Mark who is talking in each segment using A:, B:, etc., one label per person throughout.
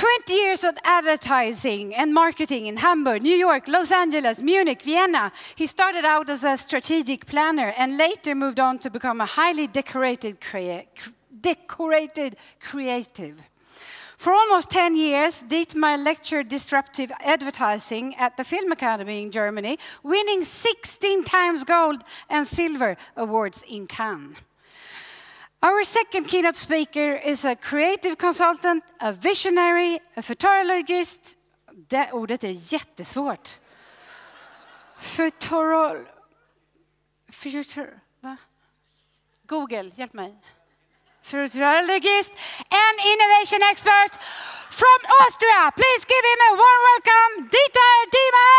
A: 20 years of advertising and marketing in Hamburg, New York, Los Angeles, Munich, Vienna. He started out as a strategic planner and later moved on to become a highly decorated creative. For almost 10 years, Dietmar lectured disruptive advertising at the Film Academy in Germany, winning 16 times gold and silver awards in Cannes. Our second keynote speaker is a creative consultant, a visionary, a futurologist. Det ordet är jättesvårt. Va? Google, hjälp mig. Futurologist and innovation expert from Austria. Please give him a warm welcome, Dahmen!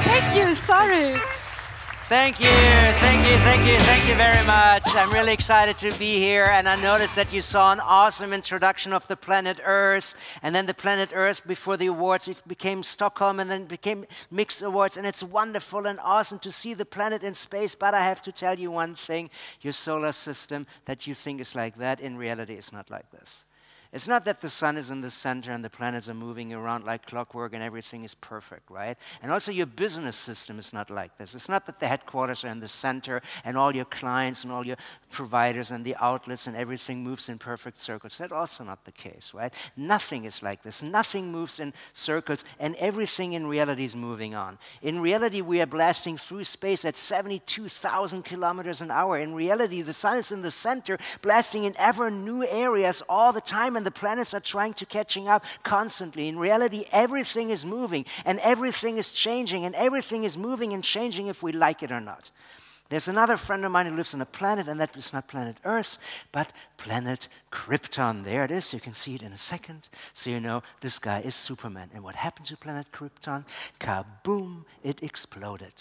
A: Thank you, sorry.
B: Thank you very much. I'm really excited to be here, and I noticed that you saw an awesome introduction of the planet Earth, and then the planet Earth before the awards, it became Stockholm, and then it became Mixx Awards, and it's wonderful and awesome to see the planet in space, but I have to tell you one thing, your solar system that you think is like that, in reality is not like this. It's not that the sun is in the center and the planets are moving around like clockwork and everything is perfect, right? And also your business system is not like this. It's not that the headquarters are in the center and all your clients and all your providers and the outlets and everything moves in perfect circles. That's also not the case, right? Nothing is like this. Nothing moves in circles and everything in reality is moving on. In reality, we are blasting through space at 72,000 kilometers an hour. In reality, the sun is in the center, blasting in ever new areas all the time, and the planets are trying to catching up constantly. In reality, everything is moving and everything is changing and everything is moving and changing if we like it or not. There's another friend of mine who lives on a planet, and that is not planet Earth, but planet Krypton. There it is. You can see it in a second. So you know this guy is Superman. And what happened to planet Krypton? Kaboom, it exploded.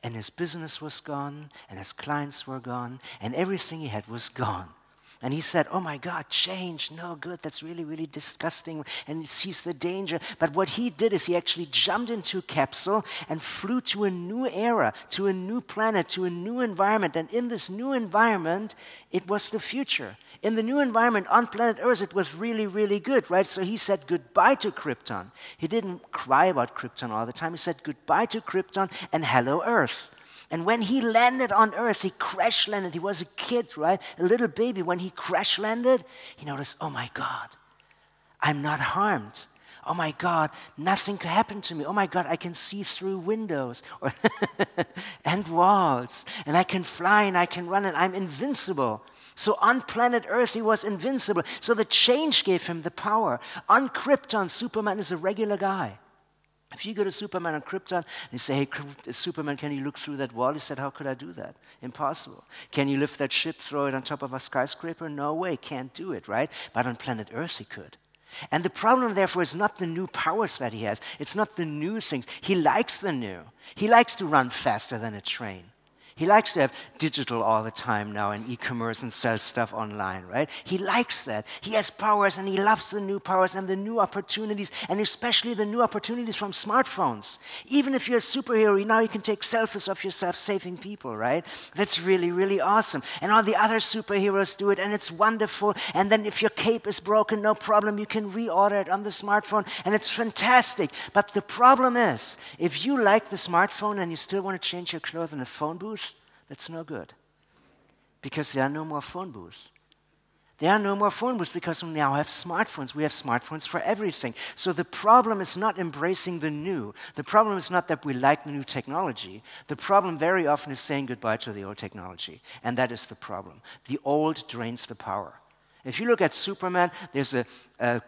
B: And his business was gone, and his clients were gone, and everything he had was gone. And he said, oh my God, change, no good, that's really, really disgusting, and he sees the danger. But what he did is he actually jumped into a capsule and flew to a new era, to a new planet, to a new environment. And in this new environment, it was the future. In the new environment on planet Earth, it was really, really good, right? So he said goodbye to Krypton. He didn't cry about Krypton all the time. He said goodbye to Krypton and hello, Earth. And when he landed on Earth, he crash landed. He was a kid, right? A little baby. When he crash landed, he noticed, oh my God, I'm not harmed. Oh my God, nothing could happen to me. Oh my God, I can see through windows and walls. And I can fly and I can run and I'm invincible. So on planet Earth, he was invincible. So the change gave him the power. On Krypton, Superman is a regular guy. If you go to Superman on Krypton and you say, hey, Superman, can you look through that wall? He said, how could I do that? Impossible. Can you lift that ship, throw it on top of a skyscraper? No way, can't do it, right? But on planet Earth, he could. And the problem, therefore, is not the new powers that he has. It's not the new things. He likes the new. He likes to run faster than a train. He likes to have digital all the time now and e-commerce and sell stuff online, right? He likes that. He has powers and he loves the new powers and the new opportunities, and especially the new opportunities from smartphones. Even if you're a superhero, now you can take selfies of yourself saving people, right? That's really, really awesome. And all the other superheroes do it, and it's wonderful. And then if your cape is broken, no problem, you can reorder it on the smartphone, and it's fantastic. But the problem is, if you like the smartphone and you still want to change your clothes in a phone booth, that's no good, because there are no more phone booths. There are no more phone booths because we now have smartphones. We have smartphones for everything. So the problem is not embracing the new. The problem is not that we like the new technology. The problem very often is saying goodbye to the old technology, and that is the problem. The old drains the power. If you look at Superman, there's a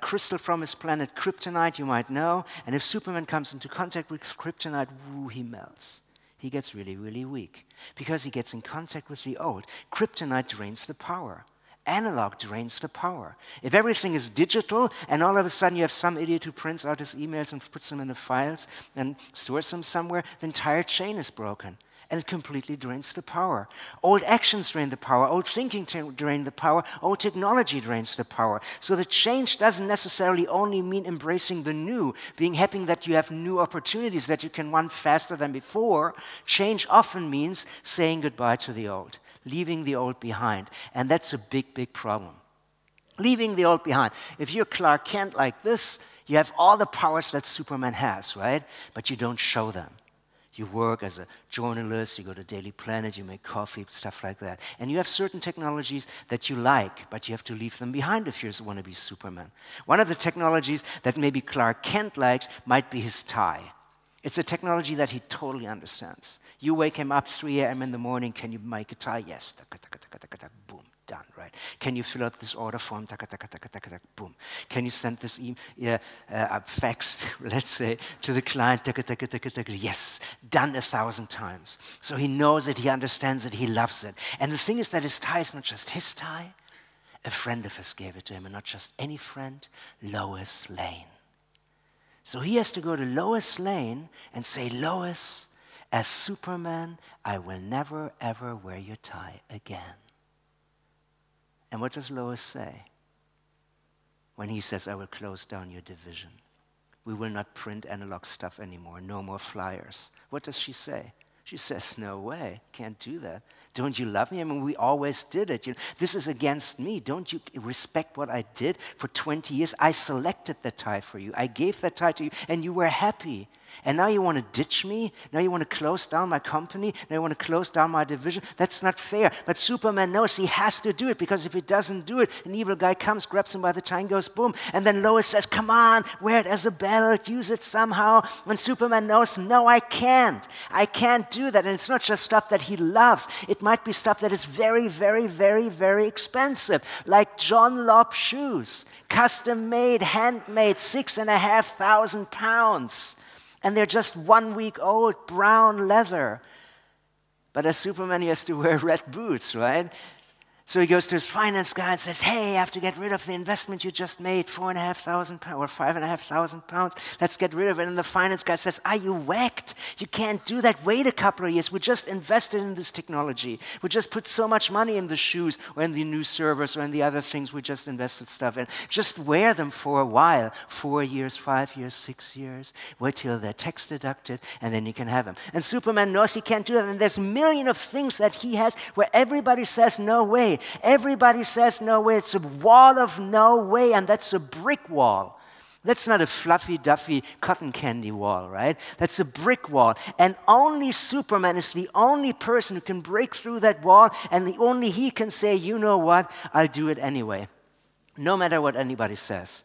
B: crystal from his planet, kryptonite, you might know, and if Superman comes into contact with kryptonite, woo, he melts. He gets really, really weak because he gets in contact with the old. Kryptonite drains the power. Analog drains the power. If everything is digital and all of a sudden you have some idiot who prints out his emails and puts them in the files and stores them somewhere, the entire chain is broken. And it completely drains the power. Old actions drain the power. Old thinking drain the power. Old technology drains the power. So the change doesn't necessarily only mean embracing the new, being happy that you have new opportunities, that you can run faster than before. Change often means saying goodbye to the old. leaving the old behind. And that's a big, big problem. Leaving the old behind. If you're Clark Kent like this, you have all the powers that Superman has, right? But you don't show them. You work as a journalist, you go to Daily Planet, you make coffee, stuff like that. And you have certain technologies that you like, but you have to leave them behind if you want to be Superman. One of the technologies that maybe Clark Kent likes might be his tie. It's a technology that he totally understands. You wake him up 3 a.m. in the morning, can you make a tie? Yes. Boom. Done, right? Can you fill out this order form? Boom. Can you send this fax, let's say, to the client? Yes, done 1,000 times. So he knows it, he understands it, he loves it. And the thing is that his tie is not just his tie. A friend of his gave it to him, and not just any friend, Lois Lane. So he has to go to Lois Lane and say, Lois, as Superman, I will never, ever wear your tie again. And what does Lois say when he says, I will close down your division? We will not print analog stuff anymore, no more flyers. What does she say? She says, no way, can't do that. Don't you love me? I mean, we always did it. This is against me. Don't you respect what I did for 20 years? I selected the tie for you. I gave that tie to you, and you were happy. And now you want to ditch me? Now you want to close down my company? Now you want to close down my division? That's not fair. But Superman knows he has to do it, because if he doesn't do it, an evil guy comes, grabs him by the tie, and goes boom. And then Lois says, come on, wear it as a belt, use it somehow. And Superman knows, no, I can't. I can't do that. And it's not just stuff that he loves. It might be stuff that is very, very, very, very expensive, like John Lobb shoes, custom-made, handmade, 6,500 pounds. And they're just 1 week old, brown leather. But as Superman, he has to wear red boots, right? So he goes to his finance guy and says, hey, I have to get rid of the investment you just made, 4,500 pounds or 5,500 pounds. Let's get rid of it. And the finance guy says, are you whacked? You can't do that. Wait a couple of years. We just invested in this technology. We just put so much money in the shoes or in the new servers or in the other things we just invested stuff in. Just wear them for a while, 4 years, 5 years, 6 years. Wait till they're tax deducted, and then you can have them. And Superman knows he can't do that. And there's a million of things that he has where everybody says, no way. Everybody says no way. It's a wall of no way, and that's a brick wall. That's not a fluffy, duffy cotton candy wall, right? That's a brick wall. And only Superman is the only person who can break through that wall, and only he can say, you know what, I'll do it anyway. No matter what anybody says.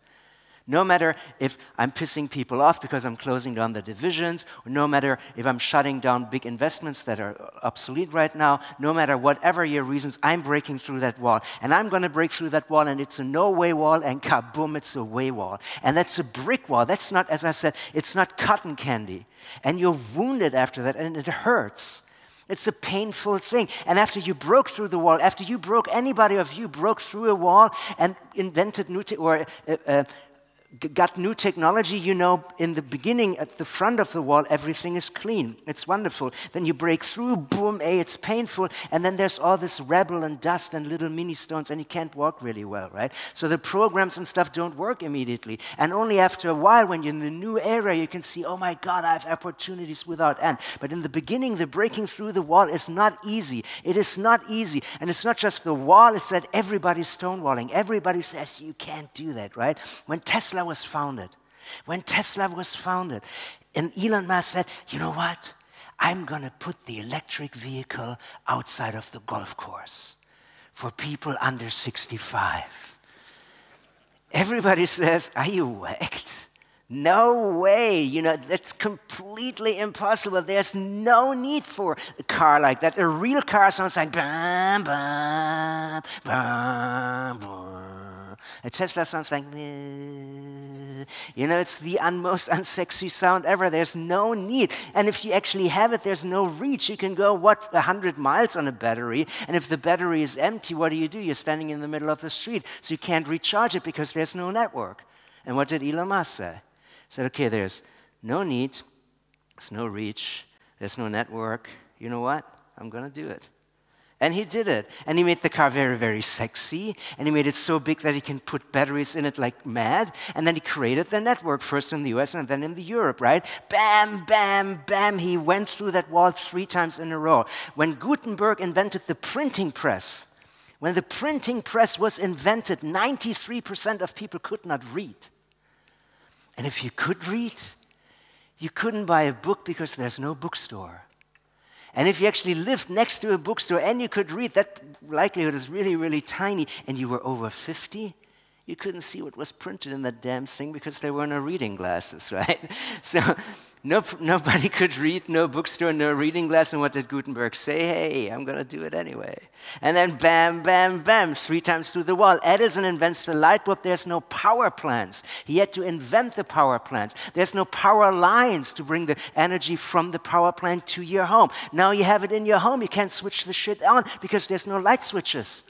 B: No matter if I'm pissing people off because I'm closing down the divisions, or no matter if I'm shutting down big investments that are obsolete right now, no matter whatever your reasons, I'm breaking through that wall. And I'm going to break through that wall, and it's a no-way wall, and kaboom, it's a way wall. And that's a brick wall. That's not, as I said, it's not cotton candy. And you're wounded after that, and it hurts. It's a painful thing. And after you broke through the wall, after you broke, anybody of you broke through a wall and invented new, got new technology, you know, in the beginning, at the front of the wall, everything is clean. It's wonderful. Then you break through, boom, it's painful, and then there's all this rubble and dust and little mini stones, and you can't walk really well, right? So the programs and stuff don't work immediately. And only after a while, when you're in the new area, you can see, oh my God, I have opportunities without end. But in the beginning, the breaking through the wall is not easy. It is not easy. And it's not just the wall, it's that everybody's stonewalling. Everybody says, you can't do that, right? When Tesla was founded, and Elon Musk said, you know what? I'm going to put the electric vehicle outside of the golf course for people under 65. Everybody says, are you whacked? No way, you know, that's completely impossible. There's no need for a car like that. A real car sounds like bam, bam, bam, bam. A Tesla sounds like, you know, it's the most unsexy sound ever. There's no need. And if you actually have it, there's no reach. You can go, 100 miles on a battery, and if the battery is empty, what do? You're standing in the middle of the street, so you can't recharge it because there's no network. And what did Elon Musk say? He said, okay, there's no need, there's no reach, there's no network. You know what? I'm going to do it. And he did it. And he made the car very, very sexy. And he made it so big that he can put batteries in it like mad. And then he created the network, first in the US and then in Europe, right? Bam, bam, bam. He went through that wall 3 times in a row. When Gutenberg invented the printing press, when the printing press was invented, 93% of people could not read. And if you could read, you couldn't buy a book because there's no bookstore. And if you actually lived next to a bookstore and you could read, that likelihood is really, really tiny, and you were over 50, you couldn't see what was printed in that damn thing because there were no reading glasses, right? So nobody could read, no bookstore, no reading glass, and what did Gutenberg say? Hey, I'm going to do it anyway. And then bam, bam, bam, 3 times through the wall. Edison invents the light bulb. There's no power plants. He had to invent the power plants. There's no power lines to bring the energy from the power plant to your home. Now you have it in your home. You can't switch the shit on because there's no light switches.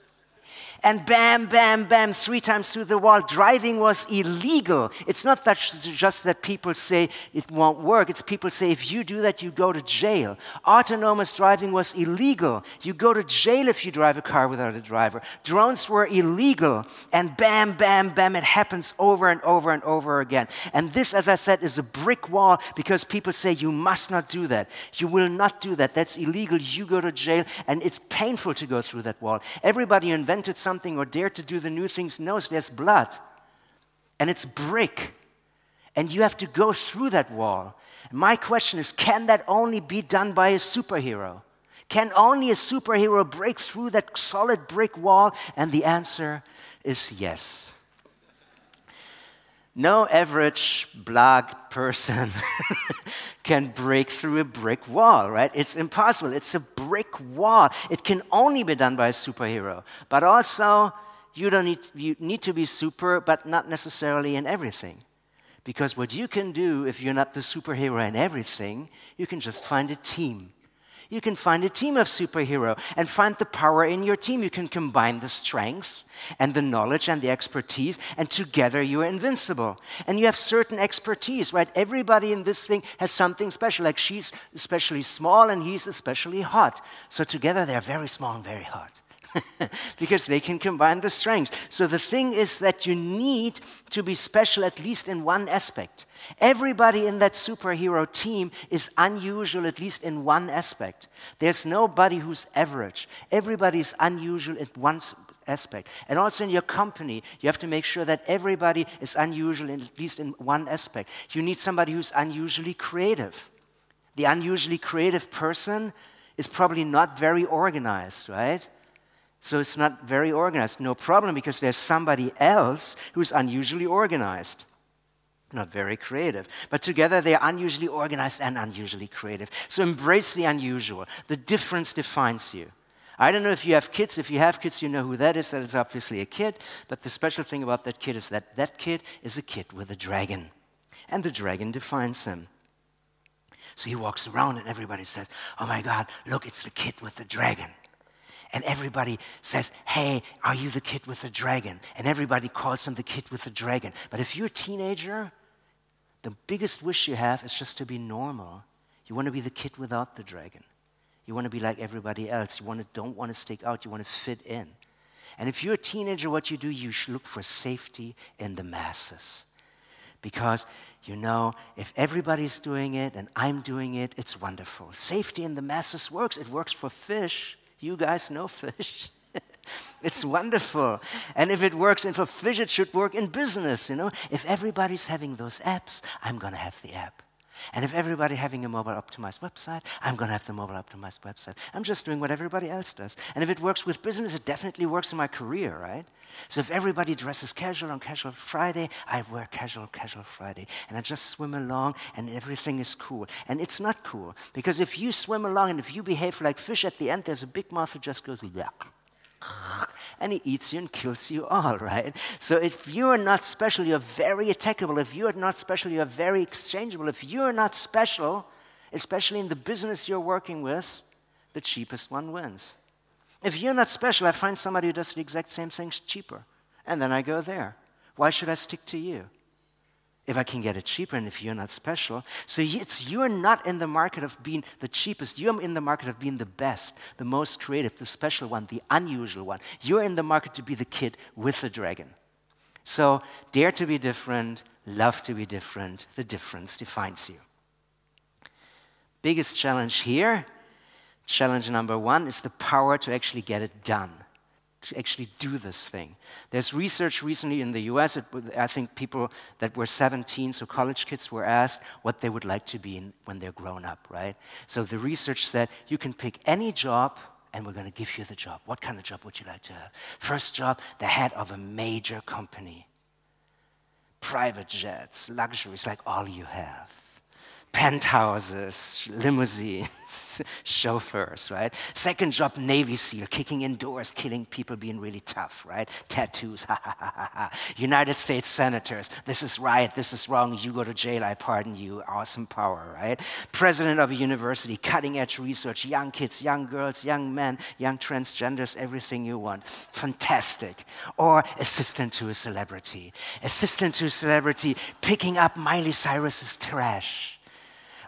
B: And bam, bam, bam, 3 times through the wall. Driving was illegal. It's not that just that people say it won't work. It's people say if you do that, you go to jail. Autonomous driving was illegal. You go to jail if you drive a car without a driver. Drones were illegal. And bam, bam, bam, it happens over and over and over again. And this, as I said, is a brick wall because people say you must not do that. You will not do that. That's illegal. You go to jail. And it's painful to go through that wall. Everybody who invented something or dare to do the new things knows there's blood. And it's brick. And you have to go through that wall. My question is, can that only be done by a superhero? Can only a superhero break through that solid brick wall? And the answer is yes. No average black person can break through a brick wall, right? It's impossible. It's a brick wall. It can only be done by a superhero. But also, you need to be super, but not necessarily in everything. Because what you can do if you're not the superhero in everything, you can just find a team. You can find a team of superheroes and find the power in your team. You can combine the strength and the knowledge and the expertise, and together you are invincible. And you have certain expertise, right? Everybody in this thing has something special, like she's especially small and he's especially hot. So together they're very small and very hot. Because they can combine the strengths. So the thing is that you need to be special at least in one aspect. Everybody in that superhero team is unusual at least in one aspect. There's nobody who's average. Everybody is unusual in one aspect. And also in your company, you have to make sure that everybody is unusual in at least in one aspect. You need somebody who's unusually creative. The unusually creative person is probably not very organized, right? So it's not very organized. No problem, because there's somebody else who's unusually organized. Not very creative. But together they are unusually organized and unusually creative. So embrace the unusual. The difference defines you. I don't know if you have kids. If you have kids, you know who that is. That is obviously a kid. But the special thing about that kid is that that kid is a kid with a dragon. And the dragon defines him. So he walks around and everybody says, oh my God, look, it's the kid with the dragon. And everybody says, hey, are you the kid with the dragon? And everybody calls him the kid with the dragon. But if you're a teenager, the biggest wish you have is just to be normal. You want to be the kid without the dragon. You want to be like everybody else. You don't want to stick out. You want to fit in. And if you're a teenager, what you do, you should look for safety in the masses. Because, you know, if everybody's doing it and I'm doing it, it's wonderful. Safety in the masses works. It works for fish. You guys know fish. It's wonderful. And if it works for fish, it should work in business, you know. If everybody's having those apps, I'm going to have the app. And if everybody having a mobile optimized website, I'm going to have the mobile optimized website. I'm just doing what everybody else does. And if it works with business, it definitely works in my career, right? So if everybody dresses casual on Casual Friday, I wear casual Friday. And I just swim along and everything is cool. And it's not cool. Because if you swim along and if you behave like fish, at the end there's a big mouth who just goes, yuck. And he eats you and kills you all, right? So if you are not special, you're very attackable. If you are not special, you're very exchangeable. If you are not special, especially in the business you're working with, the cheapest one wins. If you're not special, I find somebody who does the exact same things cheaper. And then I go there. Why should I stick to you? if I can get it cheaper and if you're not special. So you're not in the market of being the cheapest. You're in the market of being the best, the most creative, the special one, the unusual one. You're in the market to be the kid with the dragon. So dare to be different, love to be different. The difference defines you. Biggest challenge here, challenge number 1, is the power to actually get it done, to actually do this thing. There's research recently in the US, I think people that were 17, so college kids, were asked what they would like to be when they're grown up, right? So the research said, you can pick any job, and we're going to give you the job. What kind of job would you like to have? First job, the head of a major company. Private jets, luxuries, like all you have. Penthouses, limousines, chauffeurs, right? Second job, Navy SEAL, kicking indoors, killing people, being really tough, right? Tattoos, ha, ha, ha, ha, ha. United States senators, this is right, this is wrong, you go to jail, I pardon you, awesome power, right? President of a university, cutting edge research, young kids, young girls, young men, young transgenders, everything you want. Fantastic. Or assistant to a celebrity. Assistant to a celebrity, picking up Miley Cyrus's trash.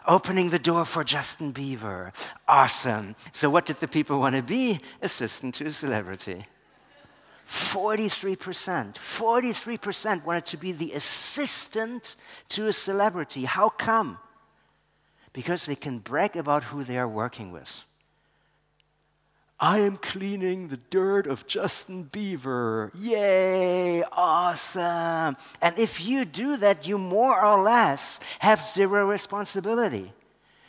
B: Opening the door for Justin Bieber. Awesome. So what did the people want to be? Assistant to a celebrity. 43% wanted to be the assistant to a celebrity. How come? Because they can brag about who they are working with. I am cleaning the dirt of Justin Bieber. Yay, awesome. And if you do that, you more or less have zero responsibility.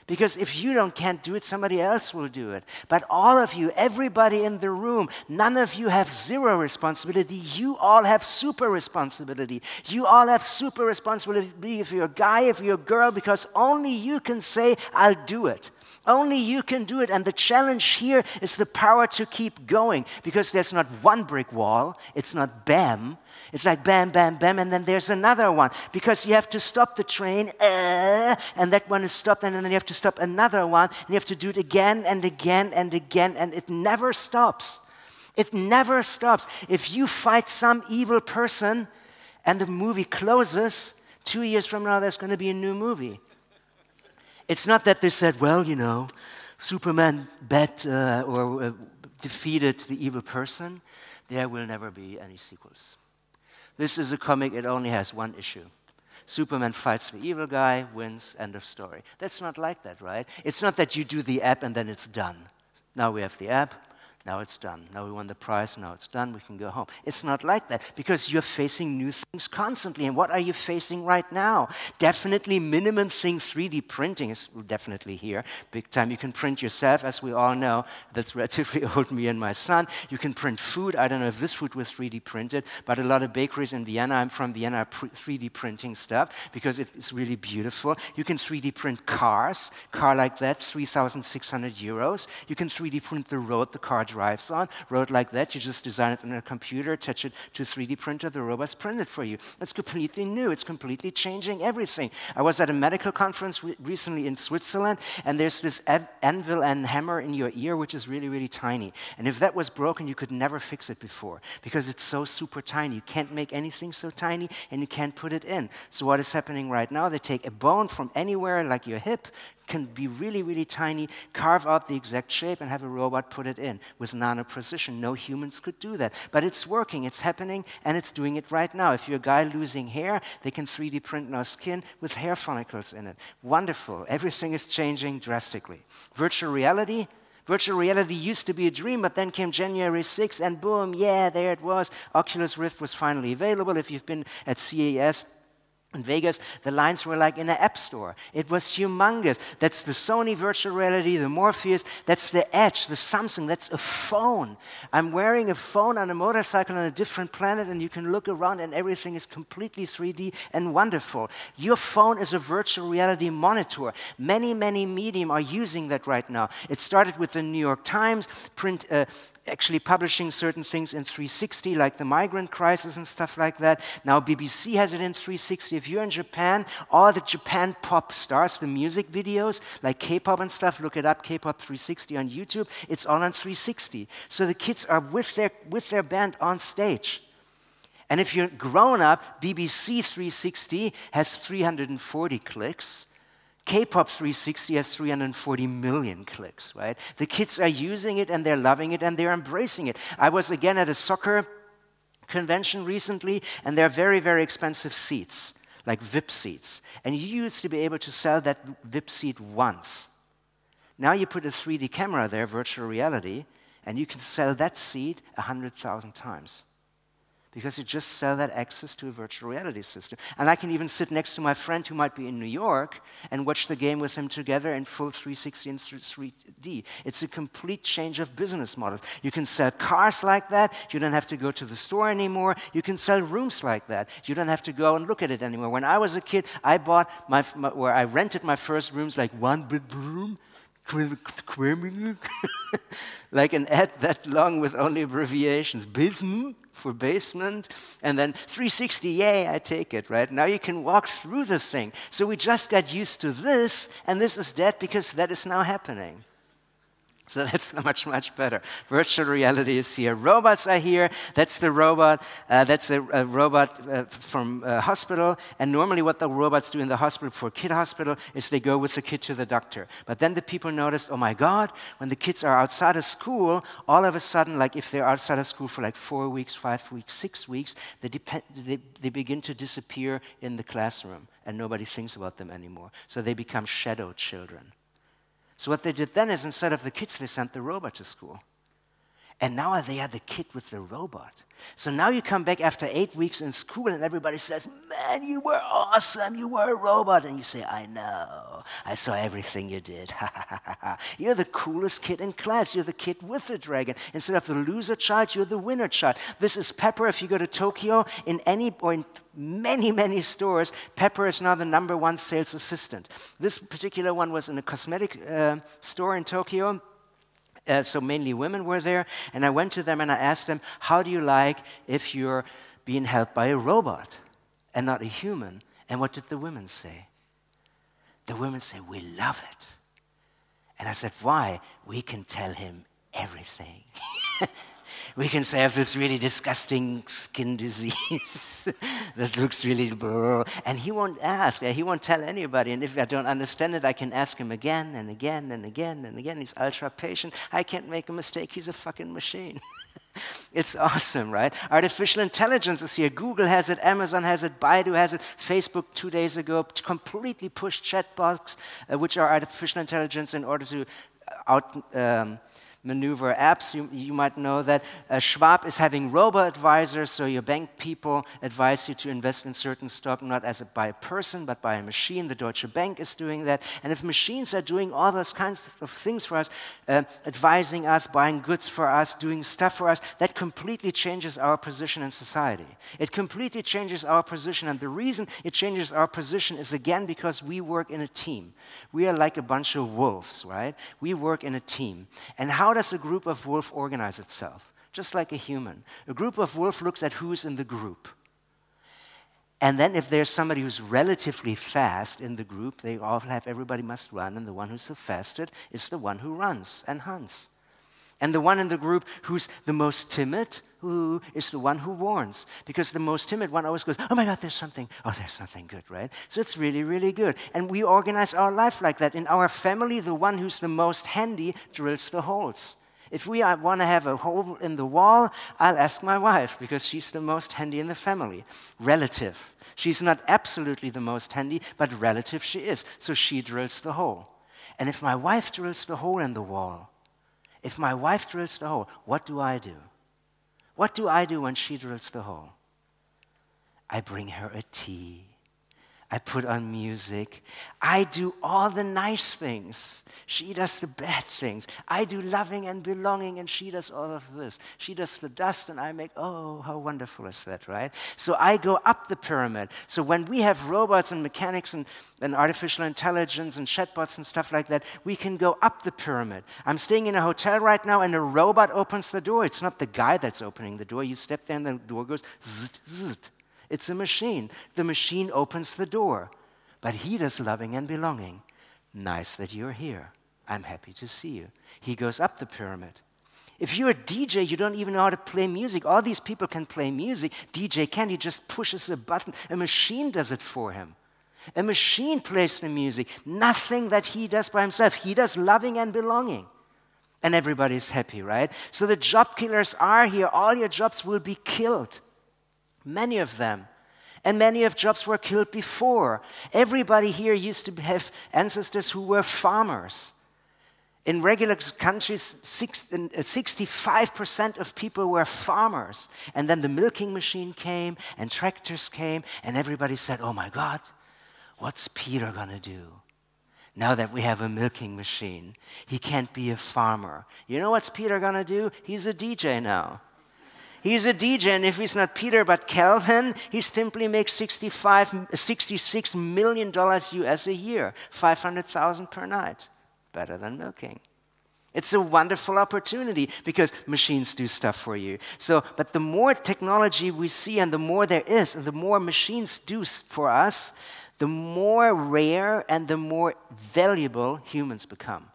B: Because if you can't do it, somebody else will do it. But all of you, everybody in the room, none of you have zero responsibility. You all have super responsibility. You all have super responsibility if you're a guy, if you're a girl, because only you can say, I'll do it. Only you can do it. And the challenge here is the power to keep going, because there's not one brick wall. It's not bam. It's like bam, bam, bam, and then there's another one. Because you have to stop the train, and that one is stopped, and then you have to stop another one, and you have to do it again and again and again, and it never stops. It never stops. If you fight some evil person and the movie closes, 2 years from now there's going to be a new movie. It's not that they said, well, you know, Superman defeated the evil person. There will never be any sequels. This is a comic, it only has one issue. Superman fights the evil guy, wins, end of story. That's not like that, right? It's not that you do the app and then it's done. Now we have the app. Now it's done. Now we won the prize, now it's done, we can go home. It's not like that, because you're facing new things constantly. And what are you facing right now? Definitely minimum thing, 3D printing is definitely here, big time. You can print yourself, as we all know. That's relatively old, me and my son. You can print food. I don't know if this food was 3D printed, but a lot of bakeries in Vienna, I'm from Vienna, are 3D printing stuff, because it's really beautiful. You can 3D print cars. Car like that, 3,600 euros. You can 3D print the road the car drives on. Road like that, you just design it on a computer, attach it to a 3D printer, the robot's printed for you. It's completely new. It's completely changing everything. I was at a medical conference recently in Switzerland, and there's this anvil and hammer in your ear, which is really, really tiny. And if that was broken, you could never fix it before, because it's so super tiny. You can't make anything so tiny, and you can't put it in. So what is happening right now, they take a bone from anywhere, like your hip, can be really, really tiny, carve out the exact shape, and have a robot put it in with nano precision. No humans could do that. But it's working, it's happening, and it's doing it right now. If you're a guy losing hair, they can 3D print now skin with hair follicles in it. Wonderful. Everything is changing drastically. Virtual reality. Virtual reality used to be a dream, but then came January 6th, and boom, yeah, there it was. Oculus Rift was finally available. If you've been at CES, in Vegas, the lines were like in an app store. It was humongous. That's the Sony virtual reality, the Morpheus. That's the Edge, the Samsung. That's a phone. I'm wearing a phone on a motorcycle on a different planet, and you can look around, and everything is completely 3D and wonderful. Your phone is a virtual reality monitor. Many, many medium are using that right now. It started with the New York Times, actually publishing certain things in 360, like the migrant crisis and stuff like that. Now BBC has it in 360. If you're in Japan, all the Japan pop stars, the music videos, like K-pop and stuff, look it up, K-pop 360 on YouTube, it's all on 360. So the kids are with their band on stage. And if you're grown up, BBC 360 has 340 clicks. K-pop 360 has 340 million clicks, right? The kids are using it and they're loving it and they're embracing it. I was again at a soccer convention recently, and they're very, very expensive seats, like VIP seats. And you used to be able to sell that VIP seat once. Now you put a 3D camera there, virtual reality, and you can sell that seat 100,000 times. Because you just sell that access to a virtual reality system. And I can even sit next to my friend who might be in New York and watch the game with him together in full 360 and 3D. It's a complete change of business models. You can sell cars like that. You don't have to go to the store anymore. You can sell rooms like that. You don't have to go and look at it anymore. When I was a kid, I bought where I rented my first rooms, like 1 bedroom, like an ad that long with only abbreviations. Basement for basement, and then 360, yay, I take it, right? Now you can walk through the thing. So we just got used to this, and this is dead because that is now happening. So that's much, much better. Virtual reality is here. Robots are here. That's the robot. That's a robot from a hospital. And normally what the robots do in the hospital, for a kid hospital, is they go with the kid to the doctor. But then the people noticed, oh my God, when the kids are outside of school, all of a sudden, like if they're outside of school for like 4 weeks, 5 weeks, 6 weeks, they begin to disappear in the classroom. And nobody thinks about them anymore. So they become shadow children. So what they did then is, instead of the kids, they sent the robot to school. And now they had the kid with the robot. So now you come back after 8 weeks in school and everybody says, man, you were awesome, you were a robot. And you say, I know, I saw everything you did. You're the coolest kid in class. You're the kid with the dragon. Instead of the loser child, you're the winner child. This is Pepper. If you go to Tokyo, in many, many stores, Pepper is now the #1 sales assistant. This particular one was in a cosmetic store in Tokyo. So mainly women were there, and I went to them and I asked them, how do you like if you're being helped by a robot and not a human? And what did the women say? The women say, we love it. And I said, why? We can tell him everything. We can say, I have this really disgusting skin disease that looks really blur. And he won't ask. He won't tell anybody. And if I don't understand it, I can ask him again and again and again and again. He's ultra patient. I can't make a mistake. He's a fucking machine. It's awesome, right? Artificial intelligence is here. Google has it. Amazon has it. Baidu has it. Facebook 2 days ago completely pushed chatbots, which are artificial intelligence, in order to maneuver apps. You might know that Schwab is having robo-advisors, so your bank people advise you to invest in certain stock, not by a person, but by a machine. The Deutsche Bank is doing that. And if machines are doing all those kinds of things for us, advising us, buying goods for us, doing stuff for us, that completely changes our position in society. It completely changes our position, and the reason it changes our position is, again, because we work in a team. We are like a bunch of wolves, right? We work in a team. And how does a group of wolves organize itself? Just like a human. A group of wolves looks at who's in the group. And then if there's somebody who's relatively fast in the group, they all have, everybody must run, and the one who's the fastest is the one who runs and hunts. And the one in the group who's the most timid, who is the one who warns. Because the most timid one always goes, oh my God, there's something good, right? So it's really, really good. And we organize our life like that. In our family, the one who's the most handy drills the holes. If we want to have a hole in the wall, I'll ask my wife, because she's the most handy in the family. Relative. She's not absolutely the most handy, but relative she is. So she drills the hole. And if my wife drills the hole in the wall, what do I do? What do I do when she drills the hole? I bring her a tea. I put on music. I do all the nice things. She does the bad things. I do loving and belonging, and she does all of this. She does the dust, and I make, oh, how wonderful is that, right? So I go up the pyramid. So when we have robots and mechanics and artificial intelligence and chatbots and stuff like that, we can go up the pyramid. I'm staying in a hotel right now, and a robot opens the door. It's not the guy that's opening the door. You step there, and the door goes zzz, zzz. It's a machine. The machine opens the door. But he does loving and belonging. Nice that you're here. I'm happy to see you. He goes up the pyramid. If you're a DJ, you don't even know how to play music. All these people can play music. DJ can, he just pushes a button. A machine does it for him. A machine plays the music. Nothing that he does by himself. He does loving and belonging. And everybody's happy, right? So the job killers are here. All your jobs will be killed. Many of them. And many of jobs were killed before. Everybody here used to have ancestors who were farmers. In regular countries, 65% of people were farmers. And then the milking machine came, and tractors came, and everybody said, oh my God, what's Peter gonna do? Now that we have a milking machine, he can't be a farmer. You know what's Peter gonna do? He's a DJ now. He's a DJ, and if he's not Peter but Calvin, he simply makes $66 million US a year, 500,000 per night. Better than milking. It's a wonderful opportunity because machines do stuff for you. But the more technology we see and the more there is and the more machines do for us, the more rare and the more valuable humans become.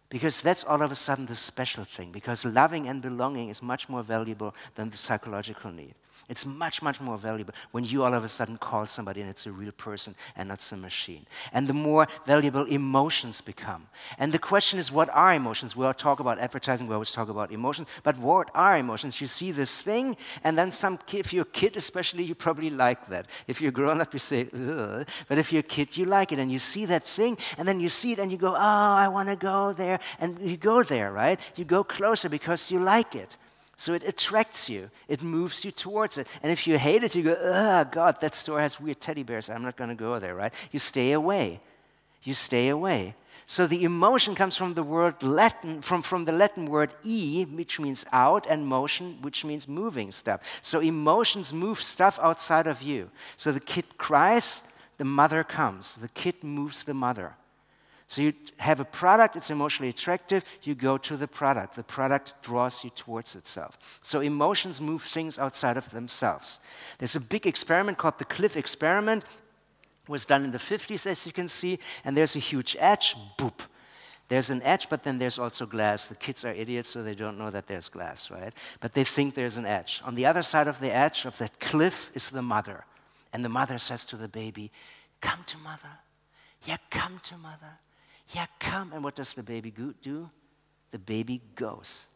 B: Because that's all of a sudden the special thing, because loving and belonging is much more valuable than the psychological need. It's much, much more valuable when you all of a sudden call somebody and it's a real person and not some machine. And the more valuable emotions become. And the question is, what are emotions? We all talk about advertising, we always talk about emotions, but what are emotions? You see this thing, and then if you're a kid especially, you probably like that. If you're grown up, you say, ugh. But if you're a kid, you like it, and you see that thing, and then you see it, and you go, oh, I want to go there. And you go there, right? You go closer because you like it. So it attracts you. It moves you towards it. And if you hate it, you go, oh, God, that store has weird teddy bears. I'm not going to go there, right? You stay away. You stay away. So the emotion comes from the word Latin, from the Latin word e, which means out, and motion, which means moving stuff. So emotions move stuff outside of you. So the kid cries, the mother comes. The kid moves the mother. So you have a product, it's emotionally attractive, you go to the product. The product draws you towards itself. So emotions move things outside of themselves. There's a big experiment called the Cliff experiment. It was done in the 50s, as you can see, and there's a huge edge, boop. There's an edge, but then there's also glass. The kids are idiots, so they don't know that there's glass, right? But they think there's an edge. On the other side of the edge of that cliff is the mother. And the mother says to the baby, come to mother. Yeah, come to mother. Yeah, come. And what does the baby do? The baby goes.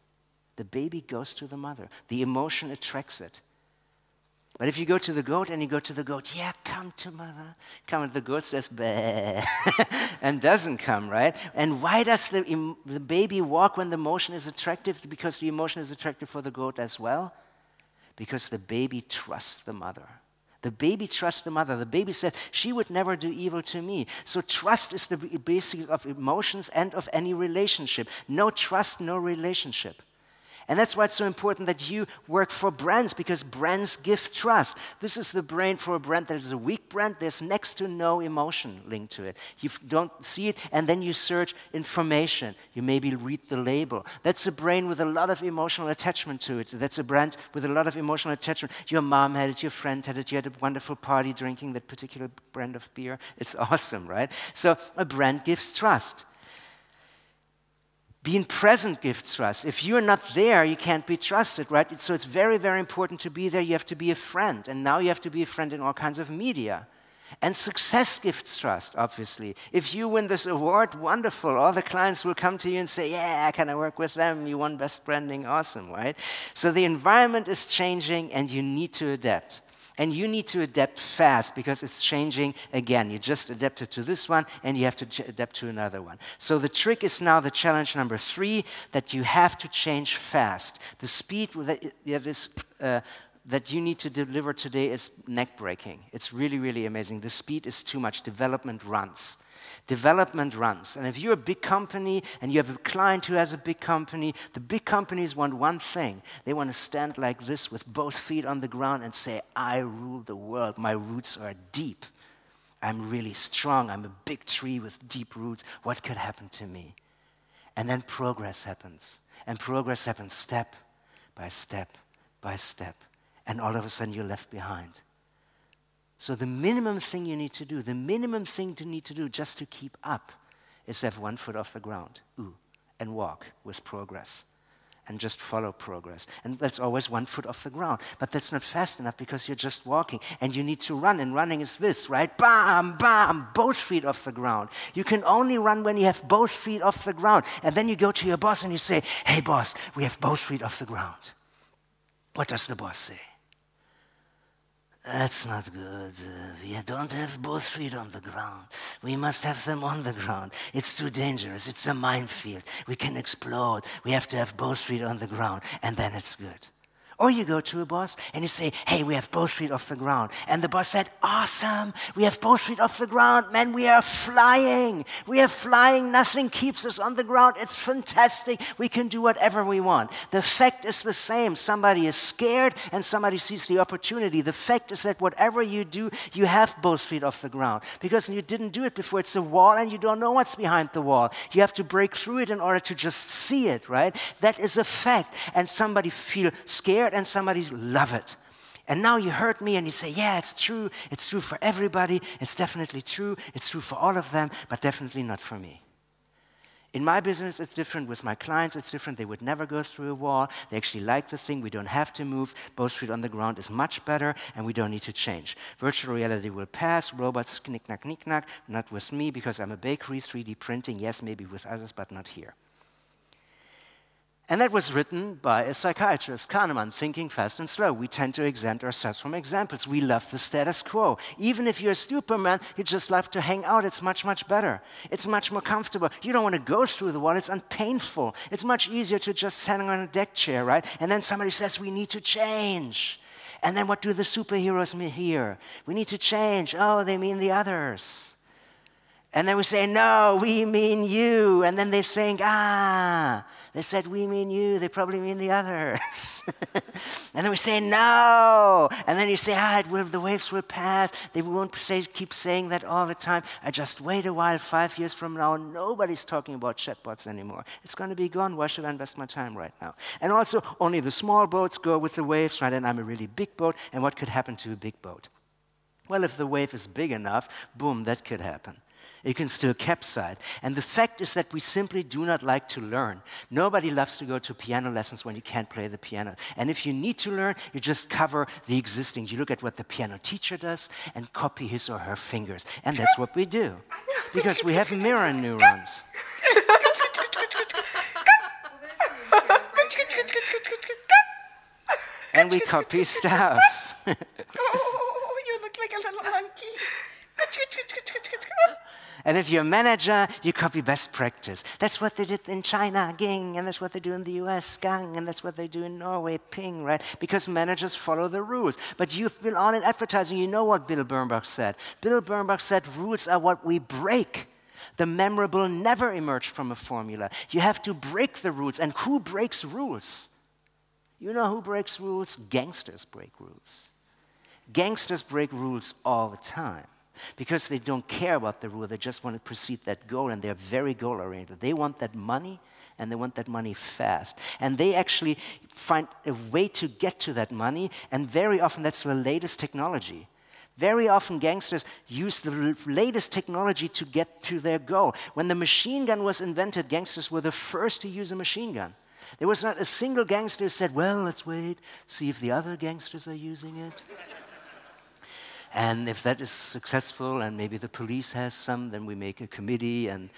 B: The baby goes to the mother. The emotion attracts it. But if you go to the goat and you go to the goat, yeah, come to mother. Come, and the goat says, bah, and doesn't come, right? And why does the baby walk when the emotion is attractive? Because the emotion is attractive for the goat as well. Because the baby trusts the mother. The baby trusts the mother. The baby says, she would never do evil to me. So trust is the basis of emotions and of any relationship. No trust, no relationship. And that's why it's so important that you work for brands, because brands give trust. This is the brain for a brand that is a weak brand. There's next to no emotion linked to it. You don't see it, and then you search information. You maybe read the label. That's a brain with a lot of emotional attachment to it. That's a brand with a lot of emotional attachment. Your mom had it, your friend had it, you had a wonderful party drinking that particular brand of beer. It's awesome, right? So a brand gives trust. Being present gives trust. If you're not there, you can't be trusted, right? So it's very, very important to be there. You have to be a friend. And now you have to be a friend in all kinds of media. And success gives trust, obviously. If you win this award, wonderful. All the clients will come to you and say, yeah, can I work with them? You won best branding, awesome, right? So the environment is changing and you need to adapt. And you need to adapt fast because it's changing again. You just adapted to this one and you have to adapt to another one. So the trick is now the challenge number 3, that you have to change fast. The speed that you need to deliver today is neck-breaking. It's really, really amazing. The speed is too much. Development runs. Development runs. And if you're a big company and you have a client who has a big company, the big companies want one thing. They want to stand like this with both feet on the ground and say, I rule the world. My roots are deep. I'm really strong. I'm a big tree with deep roots. What could happen to me? And then progress happens. And progress happens step by step by step. And all of a sudden you're left behind. So the minimum thing you need to do, just to keep up, is have one foot off the ground, and walk with progress. and just follow progress. And that's always 1 foot off the ground. But that's not fast enough because you're just walking. And you need to run. And running is this, right? Bam, bam, both feet off the ground. You can only run when you have both feet off the ground. And then you go to your boss and you say, hey, boss, we have both feet off the ground. What does the boss say? That's not good. We don't have both feet on the ground. We must have them on the ground. It's too dangerous. It's a minefield. We can explode. We have to have both feet on the ground, and then it's good. Or you go to a boss and you say, hey, we have both feet off the ground. And the boss said, awesome, we have both feet off the ground. Man, we are flying. We are flying. Nothing keeps us on the ground. It's fantastic. We can do whatever we want. The fact is the same. Somebody is scared and somebody sees the opportunity. The fact is that whatever you do, you have both feet off the ground. Because you didn't do it before. It's a wall and you don't know what's behind the wall. You have to break through it in order to just see it, right? That is a fact. And somebody feels scared and somebody love it. And now you heard me and you say, yeah, it's true for everybody, it's definitely true, it's true for all of them, but definitely not for me. In my business, it's different. With my clients, it's different. They would never go through a wall. They actually like the thing. We don't have to move. Both feet on the ground is much better, and we don't need to change. Virtual reality will pass. Robots, knick-knack, knick-knack. Not with me, because I'm a bakery, 3D printing. Yes, maybe with others, but not here. And that was written by a psychiatrist, Kahneman, Thinking Fast and Slow. We tend to exempt ourselves from examples. We love the status quo. Even if you're a Superman, you just love to hang out. It's much, much better. It's much more comfortable. You don't want to go through the wall. It's unpainful. It's much easier to just stand on a deck chair, right? And then somebody says, we need to change. And then what do the superheroes mean here? We need to change. Oh, they mean the others. And then we say, no, we mean you. And then they think, they said we mean you. They probably mean the others. And then we say, no. And then you say, the waves will pass. They won't keep saying that all the time. I just wait a while, 5 years from now, nobody's talking about chatbots anymore. It's going to be gone. Why should I invest my time right now? And also, only the small boats go with the waves, right? And I'm a really big boat. And what could happen to a big boat? Well, if the wave is big enough, boom, that could happen. It can still capsize. And the fact is that we simply do not like to learn. Nobody loves to go to piano lessons when you can't play the piano. And if you need to learn, you just cover the existing. You look at what the piano teacher does and copy his or her fingers. And that's what we do. Because we have mirror neurons. And we copy stuff.
C: Oh, you look like a little monkey.
B: And if you're a manager, you copy best practice. That's what they did in China, ging, and that's what they do in the US, gang, and that's what they do in Norway, ping, right? Because managers follow the rules. But you've been on in advertising, you know what Bill Bernbach said. Bill Bernbach said rules are what we break. The memorable never emerged from a formula. You have to break the rules. And who breaks rules? You know who breaks rules? Gangsters break rules. Gangsters break rules all the time. Because they don't care about the rule, they just want to precede that goal, and they're very goal-oriented. They want that money, and they want that money fast. And they actually find a way to get to that money, and very often that's the latest technology. Very often gangsters use the latest technology to get to their goal. When the machine gun was invented, gangsters were the first to use a machine gun. There was not a single gangster who said, well, let's wait, see if the other gangsters are using it. And if that is successful and maybe the police has some, then we make a committee and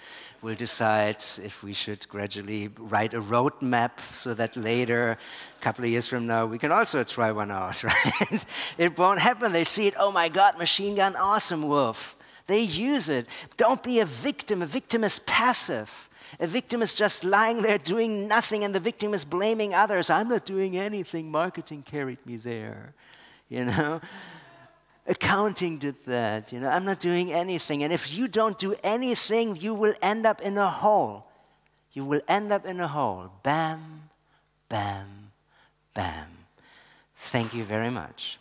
B: we'll decide if we should gradually write a roadmap so that later, a couple of years from now, we can also try one out, right? It won't happen. They see it, oh my God, machine gun, awesome, wolf. They use it. Don't be a victim. A victim is passive. A victim is just lying there doing nothing, and the victim is blaming others. I'm not doing anything. Marketing carried me there, you know? Accounting did that, you know, I'm not doing anything. And if you don't do anything, you will end up in a hole. You will end up in a hole. Bam, bam, bam. Thank you very much.